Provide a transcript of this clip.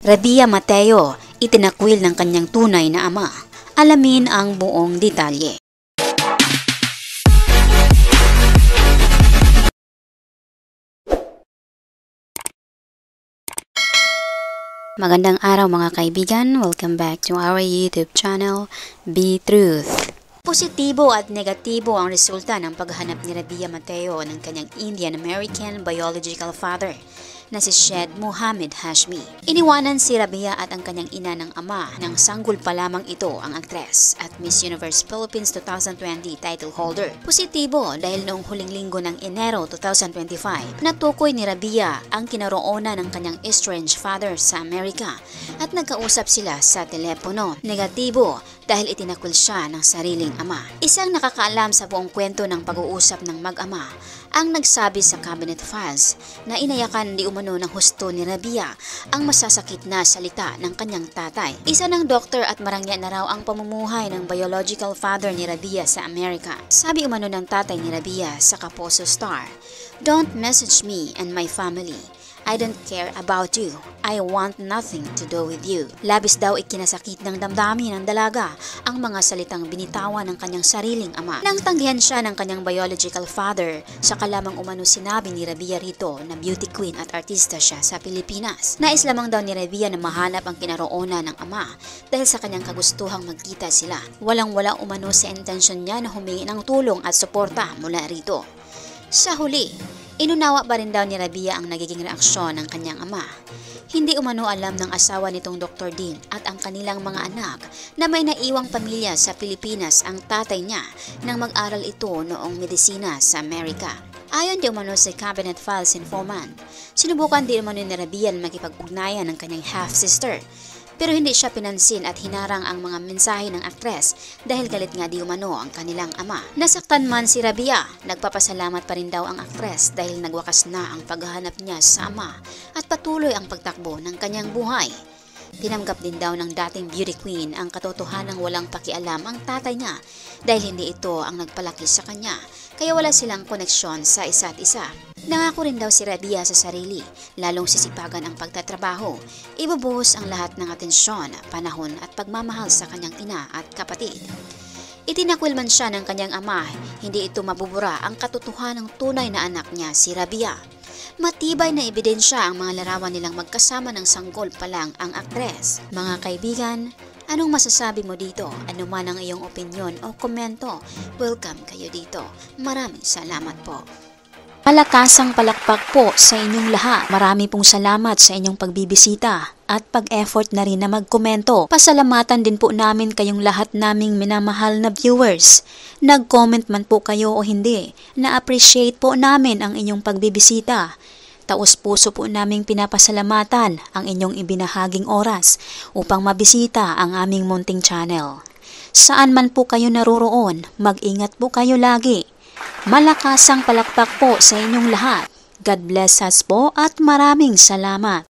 Rabia Mateo, itinakwil ng kanyang tunay na ama. Alamin ang buong detalye. Magandang araw mga kaibigan, welcome back to our YouTube channel, Be Truth. Positibo at negatibo ang resulta ng paghahanap ni Rabia Mateo ng kanyang Indian-American biological father na si Syed Mohammed Hashmi. Iniwanan si Rabia at ang kanyang ina ng ama nang sanggol pa lamang ito ang aktres at Miss Universe Philippines 2020 title holder. Positibo dahil noong huling linggo ng Enero 2025, natukoy ni Rabia ang kinaroonan ng kanyang estranged father sa Amerika at nagkausap sila sa telepono. Negatibo dahil itinakwil siya ng sariling ama. Isang nakakaalam sa buong kwento ng pag-uusap ng mag-ama ang nagsabi sa cabinet files na inayakan di umano ng husto ni Rabia ang masasakit na salita ng kanyang tatay. Isa ng doktor at marangya na raw ang pamumuhay ng biological father ni Rabia sa Amerika. Sabi umano ng tatay ni Rabia sa Kaposo Star, "Don't message me and my family. I don't care about you. I want nothing to do with you." Labis daw ikinasakit ng damdamin ng dalaga ang mga salitang binitawan ng kanyang sariling ama. Nang tanggihan siya ng kanyang biological father, saka lamang umano sinabi ni Rabia rito na beauty queen at artista siya sa Pilipinas. Nais lamang daw ni Rabia na mahanap ang kinaroonan ng ama dahil sa kanyang kagustuhang magkita sila. Walang-wala umano sa intensyon niya na humingi ng tulong at suporta mula rito. Sa huli, inunawa pa rin daw ni Rabia ang nagiging reaksyon ng kanyang ama. Hindi umano alam ng asawa nitong Dr. Dean at ang kanilang mga anak na may naiwang pamilya sa Pilipinas ang tatay niya nang mag-aral ito noong medisina sa Amerika. Ayon di umano sa cabinet files informant, sinubukan di umano ni Rabia makipag-ugnayan ng kanyang half-sister. Pero hindi siya pinansin at hinarang ang mga mensahe ng aktres dahil galit nga di umano ang kanilang ama. Nasaktan man si Rabia, nagpapasalamat pa rin daw ang aktres dahil nagwakas na ang paghahanap niya sa ama at patuloy ang pagtakbo ng kanyang buhay. Tinanggap din daw ng dating beauty queen ang katotohanang walang pakialam ang tatay niya dahil hindi ito ang nagpalaki sa kanya, kaya wala silang koneksyon sa isa't isa. Nangako rin daw si Rabia sa sarili, lalong sisipagan ang pagtatrabaho, ibubuhos ang lahat ng atensyon, panahon at pagmamahal sa kanyang ina at kapatid. Itinakwil man siya ng kanyang ama, hindi ito mabubura ang katotohanang tunay na anak niya si Rabia. Matibay na ebidensya ang mga larawan nilang magkasama ng sanggol pa lang ang aktres. Mga kaibigan, anong masasabi mo dito? Ano man ang iyong opinyon o komento? Welcome kayo dito. Maraming salamat po. Malakasang palakpak po sa inyong lahat. Marami pong salamat sa inyong pagbibisita at pag-effort na rin na magkomento. Pasalamatan din po namin kayong lahat naming minamahal na viewers. Nag-comment man po kayo o hindi, na-appreciate po namin ang inyong pagbibisita. Taos-puso po naming pinapasalamatan ang inyong ibinahaging oras upang mabisita ang aming munting channel. Saan man po kayo naroroon, mag-ingat po kayo lagi. Malakasang palakpak po sa inyong lahat. God bless us po at maraming salamat.